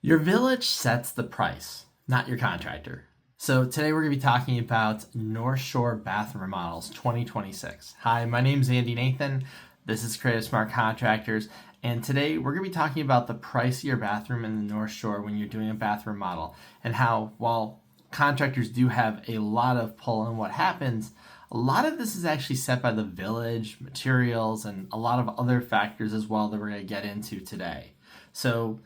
Your village sets the price, not your contractor. So today we're going to be talking about North Shore Bathroom Remodels 2026. Hi, my name is Andy Nathan. This is Creative Smart Contractors. And today we're going to be talking about the price of your bathroom in the North Shore when you're doing a bathroom remodel, and how, while contractors do have a lot of pull on what happens, a lot of this is actually set by the village, materials, and a lot of other factors as well that we're going to get into today. So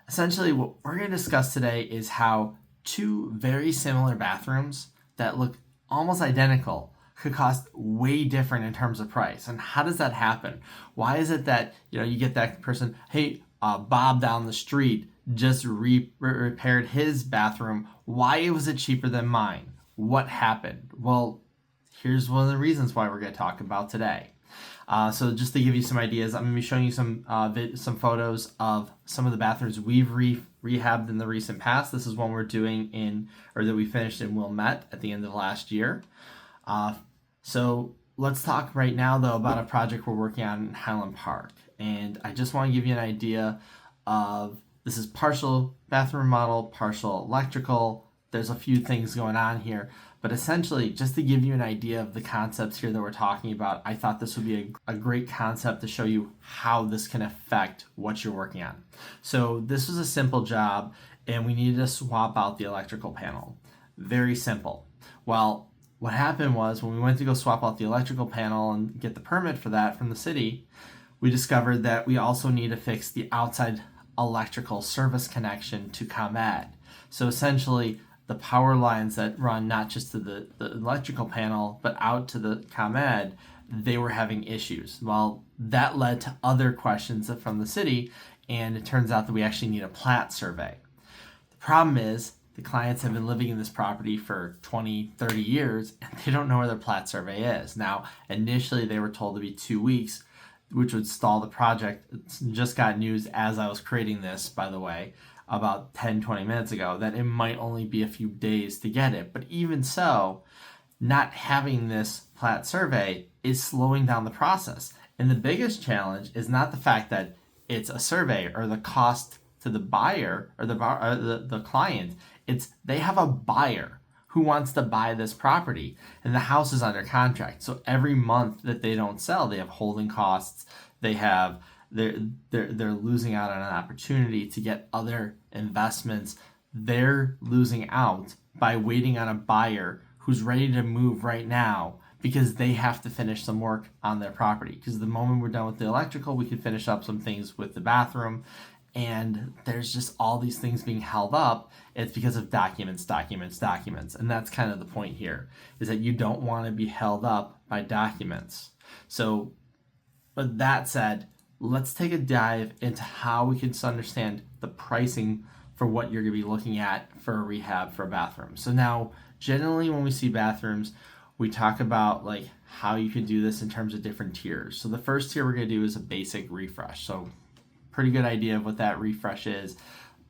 essentially, what we're going to discuss today is how two very similar bathrooms that look almost identical could cost way different in terms of price. And how does that happen? Why is it that you get that person, hey, Bob down the street just repaired his bathroom. Why was it cheaper than mine? What happened? Well, here's one of the reasons why we're going to talk about today. So just to give you some ideas, I'm going to be showing you some photos of some of the bathrooms we've rehabbed in the recent past. This is one we're doing that we finished in Wilmette at the end of last year. So let's talk right now, though, about a project we're working on in Highland Park. And I just want to give you an idea of, this is partial bathroom remodel, partial electrical. There's a few things going on here. But essentially, just to give you an idea of the concepts here that we're talking about, I thought this would be a great concept to show you how this can affect what you're working on. So this was a simple job, and we needed to swap out the electrical panel. Very simple. Well, what happened was, when we went to go swap out the electrical panel and get the permit for that from the city, we discovered that we also need to fix the outside electrical service connection to ComEd. So essentially, the power lines that run not just to the electrical panel, but out to the ComEd, they were having issues. Well, that led to other questions from the city, and it turns out that we actually need a plat survey. The problem is, the clients have been living in this property for 20, 30 years, and they don't know where their plat survey is. Now, initially they were told to be 2 weeks, which would stall the project. Just got news as I was creating this, by the way, about 10, 20 minutes ago, that it might only be a few days to get it. But even so, not having this plat survey is slowing down the process. And the biggest challenge is not the fact that it's a survey or the cost to the buyer or the client. It's they have a buyer who wants to buy this property, and the house is under contract. So every month that they don't sell, they have holding costs. They're losing out on an opportunity to get other investments. They're losing out by waiting on a buyer who's ready to move right now, because they have to finish some work on their property. Because the moment we're done with the electrical, we can finish up some things with the bathroom. And there's just all these things being held up. It's because of documents. And that's kind of the point here, is that you don't want to be held up by documents. So, but that said, let's take a dive into how we can understand the pricing for what you're going to be looking at for a rehab for a bathroom. So now, generally when we see bathrooms, we talk about like how you can do this in terms of different tiers. So the first tier we're going to do is a basic refresh. So pretty good idea of what that refresh is.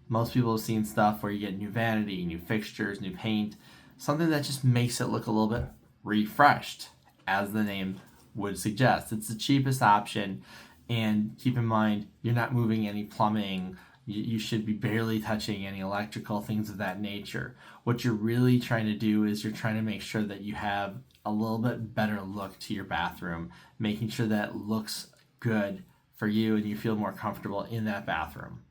Most people have seen stuff where you get new vanity, new fixtures, new paint, something that just makes it look a little bit refreshed, as the name would suggest. It's the cheapest option, and keep in mind, you're not moving any plumbing. You should be barely touching any electrical, things of that nature. What you're really trying to do is you're trying to make sure that you have a little bit better look to your bathroom, making sure that it looks good for you and you feel more comfortable in that bathroom.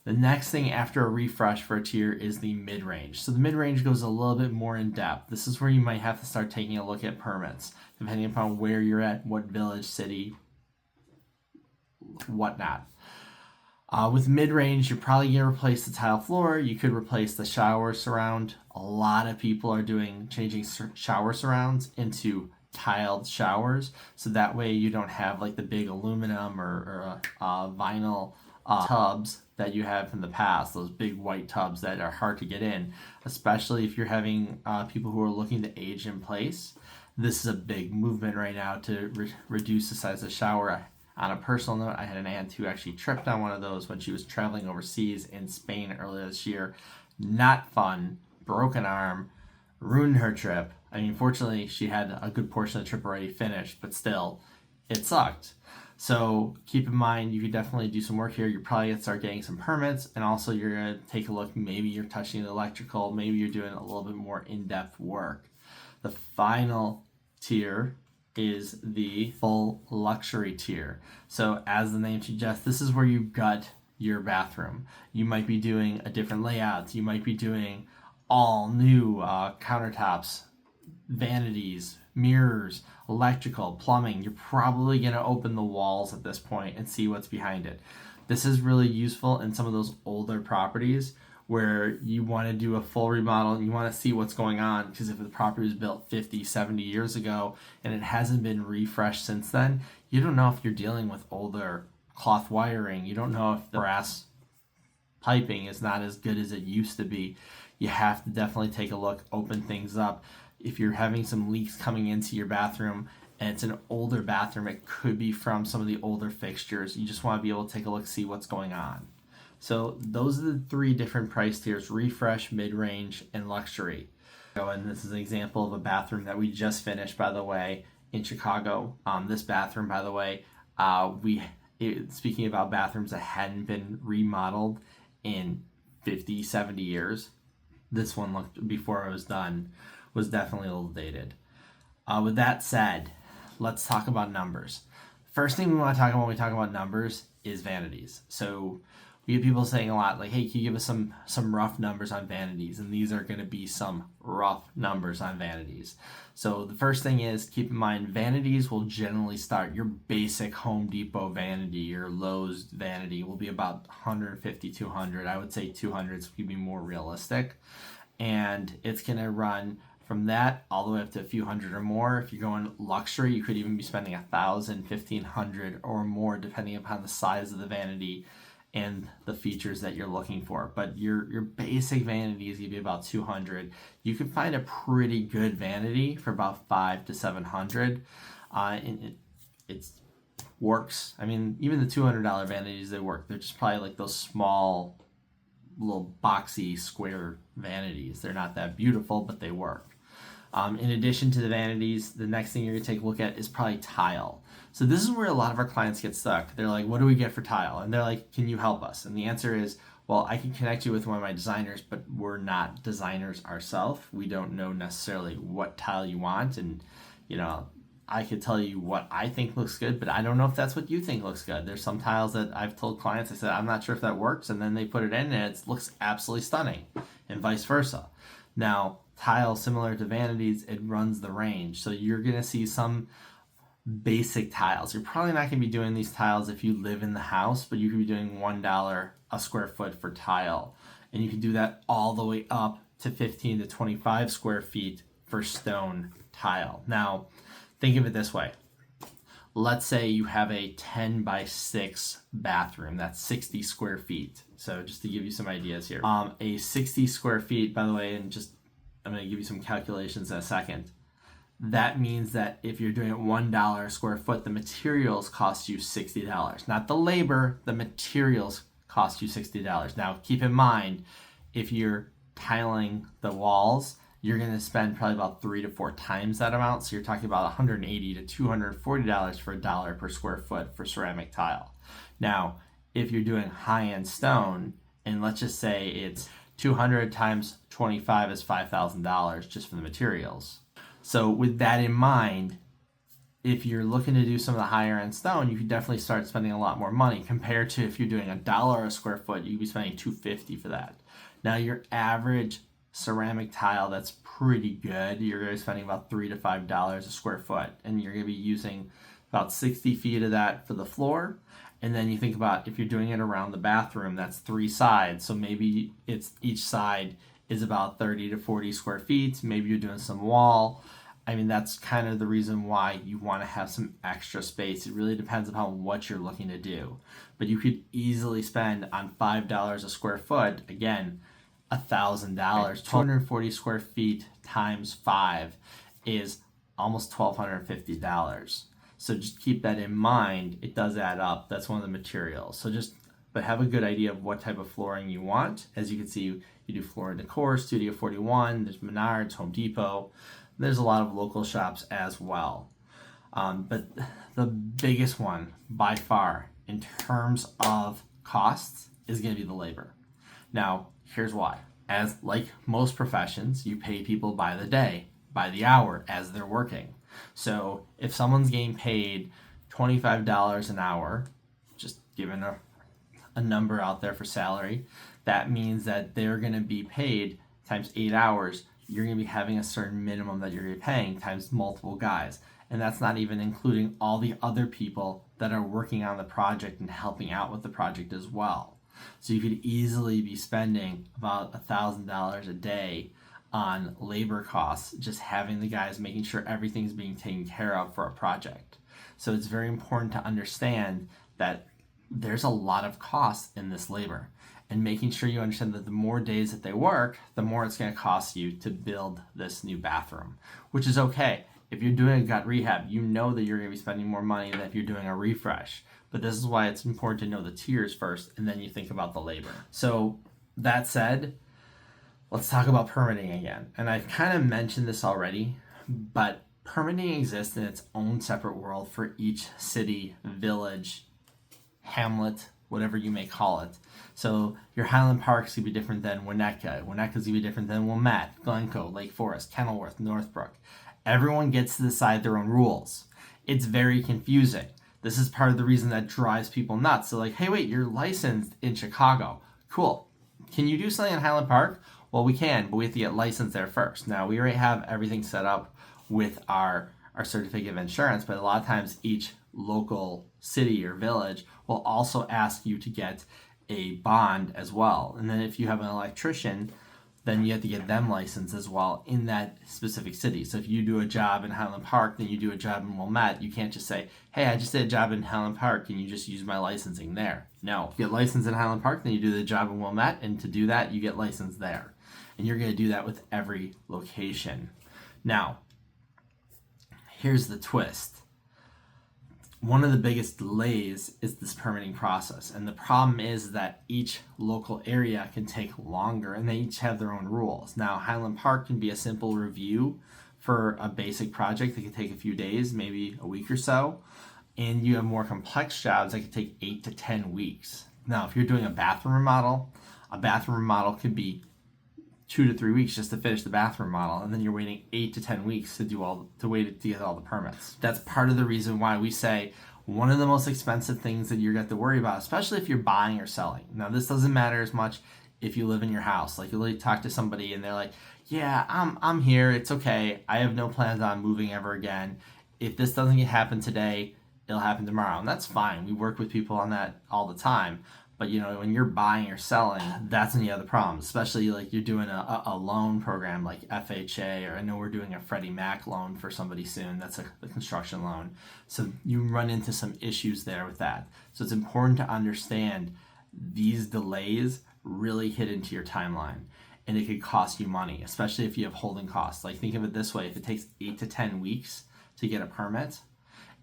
The next thing after a refresh for a tier is the mid-range. So the mid-range goes a little bit more in depth. This is where you might have to start taking a look at permits, depending upon where you're at, what village, city, whatnot. With mid-range, you're probably going to replace the tile floor. You could replace the shower surround. A lot of people are changing shower surrounds into tiled showers, so that way you don't have like the big aluminum or vinyl tubs that you have in the past, those big white tubs that are hard to get in, especially if you're having people who are looking to age in place. This is a big movement right now to reduce the size of the shower. On a personal note, I had an aunt who actually tripped on one of those when she was traveling overseas in Spain earlier this year. Not fun. Broken arm. Ruined her trip. I mean, fortunately, she had a good portion of the trip already finished, but still, it sucked. So keep in mind, you could definitely do some work here. You're probably going to start getting some permits, and also you're going to take a look. Maybe you're touching the electrical. Maybe you're doing a little bit more in-depth work. The final tier is the full luxury tier. So as the name suggests, this is where you gut your bathroom. You might be doing a different layout. You might be doing all new countertops, vanities, mirrors, electrical, plumbing. You're probably going to open the walls at this point and see what's behind it. This is really useful in some of those older properties where you want to do a full remodel and you want to see what's going on, because if the property was built 50, 70 years ago and it hasn't been refreshed since then, you don't know if you're dealing with older cloth wiring. You don't know if the brass piping is not as good as it used to be. You have to definitely take a look, open things up. If you're having some leaks coming into your bathroom and it's an older bathroom, it could be from some of the older fixtures. You just want to be able to take a look, see what's going on. So those are the three different price tiers: refresh, mid-range, and luxury. And this is an example of a bathroom that we just finished, by the way, in Chicago. This bathroom, by the way, speaking about bathrooms that hadn't been remodeled in 50, 70 years, this one looked, before it was done, was definitely a little dated. With that said, let's talk about numbers. First thing we want to talk about when we talk about numbers is vanities. So we get people saying a lot like, hey, can you give us some rough numbers on vanities? And these are going to be some rough numbers on vanities. So the first thing is, keep in mind, vanities will generally start, your basic Home Depot vanity, your Lowe's vanity will be about 150, 200. I would say 200 is going to be more realistic. And it's going to run from that all the way up to a few hundred or more. If you're going luxury, you could even be spending $1,000, $1,500 or more, depending upon the size of the vanity and the features that you're looking for. But your basic vanity is going to be about 200. You can find a pretty good vanity for about 500 to 700. And it works. I mean, even the $200 vanities, they work. They're just probably like those small, little boxy square vanities. They're not that beautiful, but they work. In addition to the vanities, the next thing you're going to take a look at is probably tile. So this is where a lot of our clients get stuck. They're like, what do we get for tile? And they're like, can you help us? And the answer is, well, I can connect you with one of my designers, but we're not designers ourselves. We don't know necessarily what tile you want. And, I could tell you what I think looks good, but I don't know if that's what you think looks good. There's some tiles that I've told clients, I said, I'm not sure if that works. And then they put it in and it looks absolutely stunning, and vice versa. Now, tile, similar to vanities, it runs the range. So you're going to see some basic tiles. You're probably not going to be doing these tiles if you live in the house, but you could be doing $1 a square foot for tile. And you can do that all the way up to 15 to 25 square feet for stone tile. Now, think of it this way. Let's say you have a 10 by 6 bathroom. That's 60 square feet. So just to give you some ideas here. A 60 square feet, by the way, and I'm going to give you some calculations in a second. That means that if you're doing it $1 a square foot, the materials cost you $60. Not the labor, the materials cost you $60. Now, keep in mind, if you're tiling the walls, you're going to spend probably about 3 to 4 times that amount. So you're talking about $180 to $240 for $1 per square foot for ceramic tile. Now, if you're doing high-end stone, and let's just say it's 200 times 25 is $5,000 just for the materials. So with that in mind, if you're looking to do some of the higher end stone, you could definitely start spending a lot more money compared to if you're doing $1 a square foot, you'd be spending $250 for that. Now your average ceramic tile that's pretty good, you're going to be spending about $3 to $5 a square foot, and you're going to be using about 60 feet of that for the floor. And then you think about if you're doing it around the bathroom, that's 3 sides. So maybe it's each side is about 30 to 40 square feet. Maybe you're doing some wall. I mean, that's kind of the reason why you want to have some extra space. It really depends upon what you're looking to do. But you could easily spend on $5 a square foot, again, $1,000. 240 square feet times 5 is almost $1,250. So just keep that in mind. It does add up. That's one of the materials. But have a good idea of what type of flooring you want. As you can see, you do Floor & Decor, Studio 41, there's Menards, Home Depot. There's a lot of local shops as well. But the biggest one by far in terms of costs is going to be the labor. Now, here's why. As like most professions, you pay people by the day, by the hour as they're working. So if someone's getting paid $25 an hour, just given a number out there for salary, that means that they're going to be paid times 8 hours. You're going to be having a certain minimum that you're going to be paying times multiple guys. And that's not even including all the other people that are working on the project and helping out with the project as well. So you could easily be spending about $1,000 a day on labor costs, just having the guys making sure everything's being taken care of for a project. So it's very important to understand that there's a lot of costs in this labor, and making sure you understand that the more days that they work, the more it's going to cost you to build this new bathroom, which is okay. If you're doing a gut rehab, you know that you're going to be spending more money than if you're doing a refresh. But this is why it's important to know the tiers first, and then you think about the labor. So that said, let's talk about permitting again. And I've kind of mentioned this already, but permitting exists in its own separate world for each city, village, hamlet, whatever you may call it. So your Highland Park is going to be different than Winnetka. Winnetka is going to be different than Wilmette, Glencoe, Lake Forest, Kenilworth, Northbrook. Everyone gets to decide their own rules. It's very confusing. This is part of the reason that drives people nuts. So like, hey, wait, you're licensed in Chicago. Cool. Can you do something in Highland Park? Well, we can, but we have to get licensed there first. Now, we already have everything set up with our certificate of insurance, but a lot of times each local city or village will also ask you to get a bond as well. And then if you have an electrician, then you have to get them licensed as well in that specific city. So if you do a job in Highland Park, then you do a job in Wilmette, you can't just say, hey, I just did a job in Highland Park, can you just use my licensing there? No. If you get licensed in Highland Park, then you do the job in Wilmette, and to do that, you get licensed there. And you're going to do that with every location. Now, here's the twist. One of the biggest delays is this permitting process. And the problem is that each local area can take longer, and they each have their own rules. Now, Highland Park can be a simple review for a basic project that could take a few days, maybe a week or so. And you have more complex jobs that could take 8 to 10 weeks. Now, if you're doing a bathroom remodel could be 2 to 3 weeks just to finish the bathroom model, and then you're waiting 8 to 10 weeks to get all the permits. That's part of the reason why we say one of the most expensive things that you're going to have to worry about, especially if you're buying or selling. Now, this doesn't matter as much if you live in your house. Like, you'll talk to somebody and they're like, yeah, I'm here, it's okay, I have no plans on moving ever again. If this doesn't happen today, it'll happen tomorrow. And that's fine. We work with people on that all the time. But when you're buying or selling, that's when you have the problem, especially like you're doing a loan program like FHA, or I know we're doing a Freddie Mac loan for somebody soon. That's a construction loan. So you run into some issues there with that. So it's important to understand these delays really hit into your timeline, and it could cost you money, especially if you have holding costs. Like, think of it this way. If it takes 8 to 10 weeks to get a permit,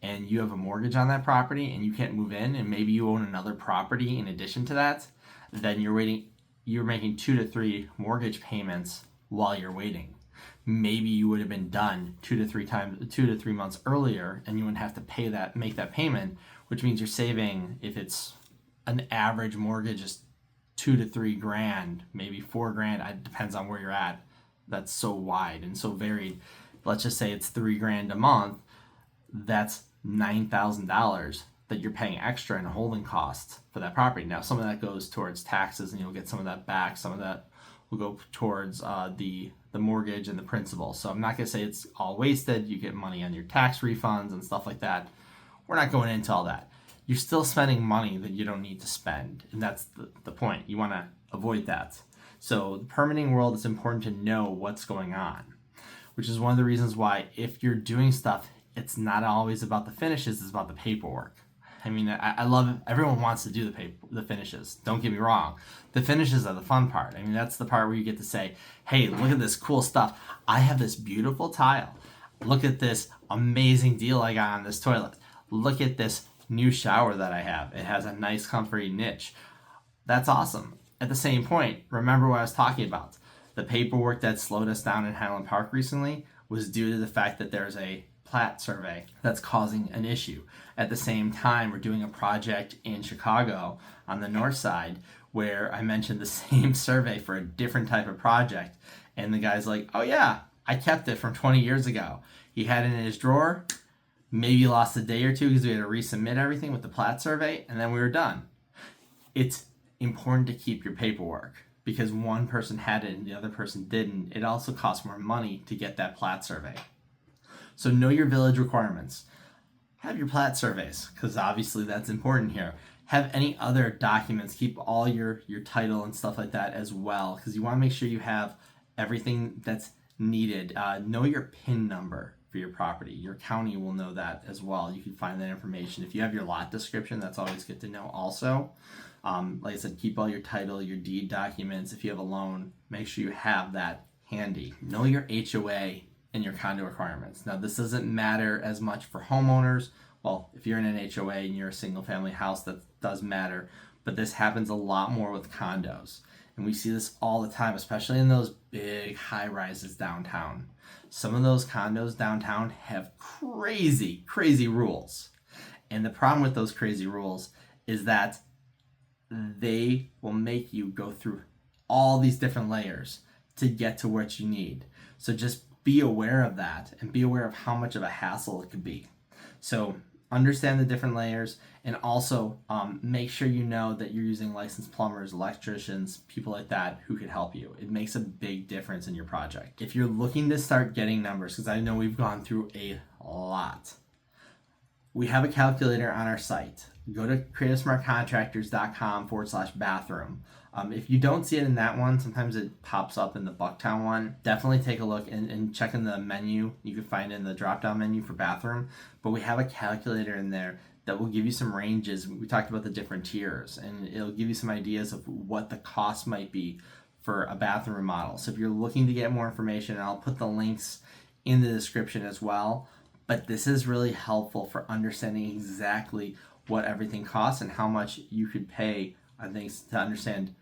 and you have a mortgage on that property and you can't move in, and maybe you own another property in addition to that, then you're making 2 to 3 mortgage payments while you're waiting. Maybe you would have been done 2 to 3 months earlier, and you wouldn't have to make that payment, which means you're saving, if it's an average mortgage, is 2 to 3 grand, maybe 4 grand. It depends on where you're at. That's so wide and so varied. Let's just say it's 3 grand a month. That's $9,000 that you're paying extra in holding costs for that property. Now, some of that goes towards taxes, and you'll get some of that back. Some of that will go towards the mortgage and the principal. So I'm not going to say it's all wasted. You get money on your tax refunds and stuff like that. We're not going into all that. You're still spending money that you don't need to spend, and that's the point. You want to avoid that. So the permitting world, it's important to know what's going on, which is one of the reasons why if you're doing stuff, it's not always about the finishes, it's about the paperwork. I mean, I love it. Everyone wants to do the finishes. Don't get me wrong. The finishes are the fun part. I mean, that's the part where you get to say, hey, look at this cool stuff. I have this beautiful tile. Look at this amazing deal I got on this toilet. Look at this new shower that I have. It has a nice comfy niche. That's awesome. At the same point, remember what I was talking about. The paperwork that slowed us down in Highland Park recently was due to the fact that there's a plat survey that's causing an issue. At the same time, we're doing a project in Chicago on the north side where I mentioned the same survey for a different type of project. And the guy's like, oh yeah, I kept it from 20 years ago. He had it in his drawer, maybe lost a day or two because we had to resubmit everything with the plat survey, and then we were done. It's important to keep your paperwork because one person had it and the other person didn't. It also costs more money to get that plat survey. So know your village requirements. Have your plat surveys, because obviously that's important here. Have any other documents. Keep all your title and stuff like that as well, because you want to make sure you have everything that's needed. Know your PIN number for your property. Your county will know that as well. You can find that information. If you have your lot description, that's always good to know also. Like I said, keep all your title, your deed documents. If you have a loan, make sure you have that handy. Know your HOA and your condo requirements. Now, this doesn't matter as much for homeowners. Well, if you're in an HOA and you're a single family house, that does matter, but this happens a lot more with condos. And we see this all the time, especially in those big high rises downtown. Some of those condos downtown have crazy, crazy rules. And the problem with those crazy rules is that they will make you go through all these different layers to get to what you need. So just be aware of that and be aware of how much of a hassle it could be. So understand the different layers, and also make sure you know that you're using licensed plumbers, electricians, people like that who could help you. It makes a big difference in your project. If you're looking to start getting numbers, because I know we've gone through a lot, we have a calculator on our site. Go to creativesmartcontractors.com/bathroom. If you don't see it in that one, sometimes it pops up in the Bucktown one. Definitely take a look and check in the menu. You can find it in the drop-down menu for bathroom. But we have a calculator in there that will give you some ranges. We talked about the different tiers, and it'll give you some ideas of what the cost might be for a bathroom remodel. So if you're looking to get more information, and I'll put the links in the description as well. But this is really helpful for understanding exactly what everything costs and how much you could pay on things to understand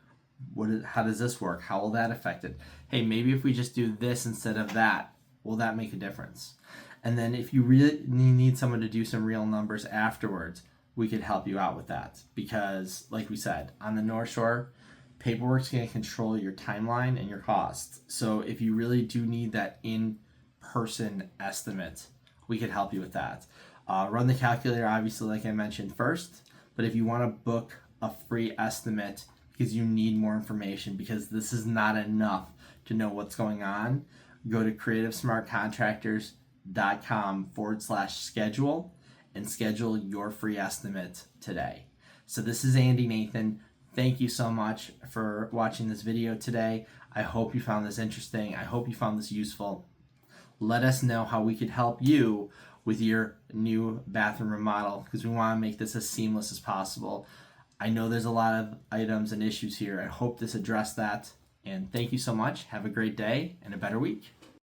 how does this work? How will that affect it? Hey, maybe if we just do this instead of that, will that make a difference? And then if you really need someone to do some real numbers afterwards, we could help you out with that. Because like we said, on the North Shore, paperwork's going to control your timeline and your costs. So if you really do need that in-person estimate, we could help you with that. Run the calculator, obviously, like I mentioned first. But if you want to book a free estimate because you need more information, because this is not enough to know what's going on, go to creativesmartcontractors.com/schedule and schedule your free estimate today. So this is Andy Nathan. Thank you so much for watching this video today. I hope you found this interesting. I hope you found this useful. Let us know how we could help you with your new bathroom remodel, because we want to make this as seamless as possible. I know there's a lot of items and issues here. I hope this addressed that. And thank you so much. Have a great day and a better week.